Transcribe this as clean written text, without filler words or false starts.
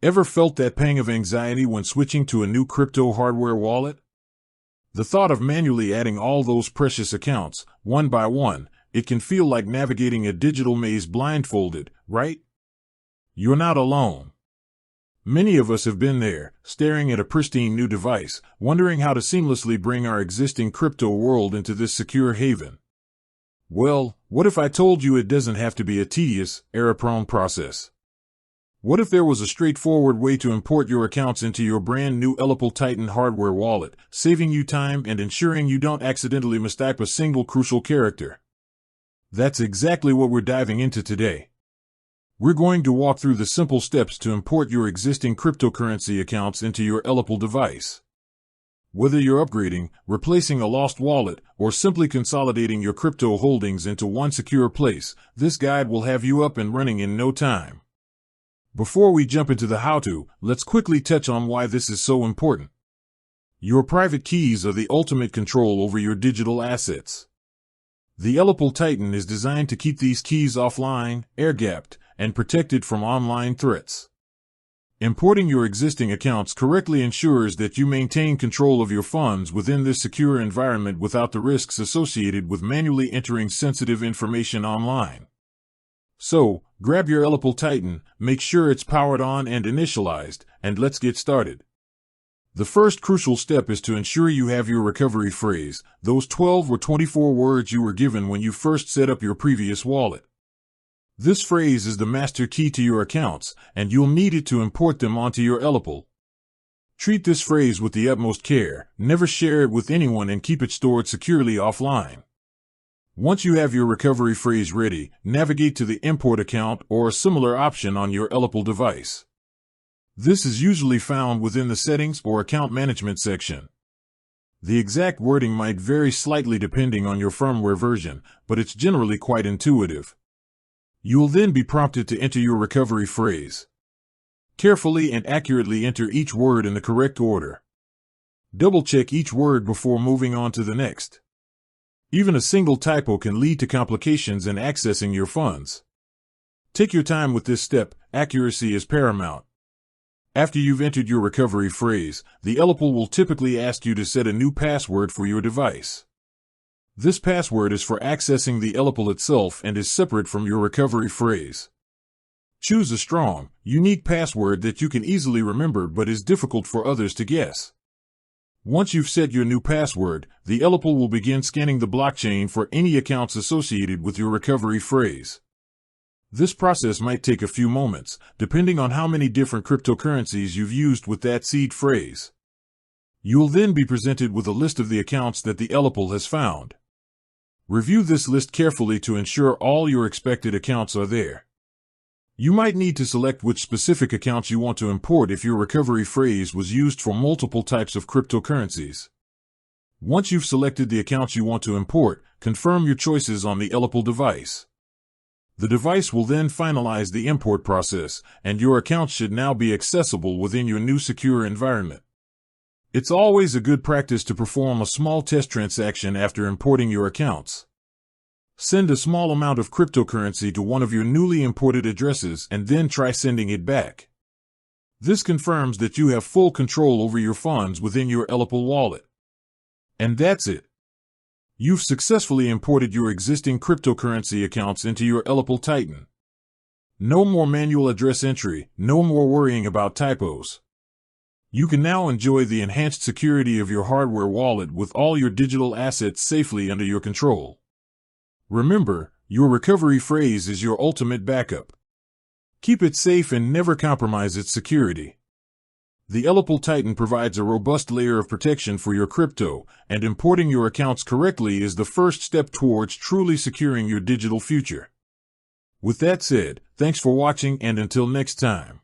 Ever felt that pang of anxiety when switching to a new crypto hardware wallet? The thought of manually adding all those precious accounts, one by one, it can feel like navigating a digital maze blindfolded, right? You're not alone. Many of us have been there, staring at a pristine new device, wondering how to seamlessly bring our existing crypto world into this secure haven. Well, what if I told you it doesn't have to be a tedious, error-prone process? What if there was a straightforward way to import your accounts into your brand new ELLIPAL Titan hardware wallet, saving you time and ensuring you don't accidentally mistype a single crucial character? That's exactly what we're diving into today. We're going to walk through the simple steps to import your existing cryptocurrency accounts into your ELLIPAL device. Whether you're upgrading, replacing a lost wallet, or simply consolidating your crypto holdings into one secure place, this guide will have you up and running in no time. Before we jump into the how-to, let's quickly touch on why this is so important. Your private keys are the ultimate control over your digital assets. The ELLIPAL Titan is designed to keep these keys offline, air-gapped, and protected from online threats. Importing your existing accounts correctly ensures that you maintain control of your funds within this secure environment without the risks associated with manually entering sensitive information online. So, grab your ELLIPAL Titan, make sure it's powered on and initialized, and let's get started. The first crucial step is to ensure you have your recovery phrase, those 12 or 24 words you were given when you first set up your previous wallet. This phrase is the master key to your accounts, and you'll need it to import them onto your ELLIPAL. Treat this phrase with the utmost care, never share it with anyone, and keep it stored securely offline. Once you have your recovery phrase ready, navigate to the import account or a similar option on your ELLIPAL device. This is usually found within the settings or account management section. The exact wording might vary slightly depending on your firmware version, but it's generally quite intuitive. You will then be prompted to enter your recovery phrase. Carefully and accurately enter each word in the correct order. Double-check each word before moving on to the next. Even a single typo can lead to complications in accessing your funds. Take your time with this step, accuracy is paramount. After you've entered your recovery phrase, the ELLIPAL will typically ask you to set a new password for your device. This password is for accessing the ELLIPAL itself and is separate from your recovery phrase. Choose a strong, unique password that you can easily remember but is difficult for others to guess. Once you've set your new password, the ELLIPAL will begin scanning the blockchain for any accounts associated with your recovery phrase. This process might take a few moments, depending on how many different cryptocurrencies you've used with that seed phrase. You'll then be presented with a list of the accounts that the ELLIPAL has found. Review this list carefully to ensure all your expected accounts are there. You might need to select which specific accounts you want to import if your recovery phrase was used for multiple types of cryptocurrencies. Once you've selected the accounts you want to import, confirm your choices on the ELLIPAL device. The device will then finalize the import process, and your accounts should now be accessible within your new secure environment. It's always a good practice to perform a small test transaction after importing your accounts. Send a small amount of cryptocurrency to one of your newly imported addresses and then try sending it back. This confirms that you have full control over your funds within your ELLIPAL wallet. And that's it. You've successfully imported your existing cryptocurrency accounts into your ELLIPAL Titan. No more manual address entry, no more worrying about typos. You can now enjoy the enhanced security of your hardware wallet with all your digital assets safely under your control. Remember, your recovery phrase is your ultimate backup. Keep it safe and never compromise its security. The ELLIPAL Titan provides a robust layer of protection for your crypto, and importing your accounts correctly is the first step towards truly securing your digital future. With that said, thanks for watching, and until next time.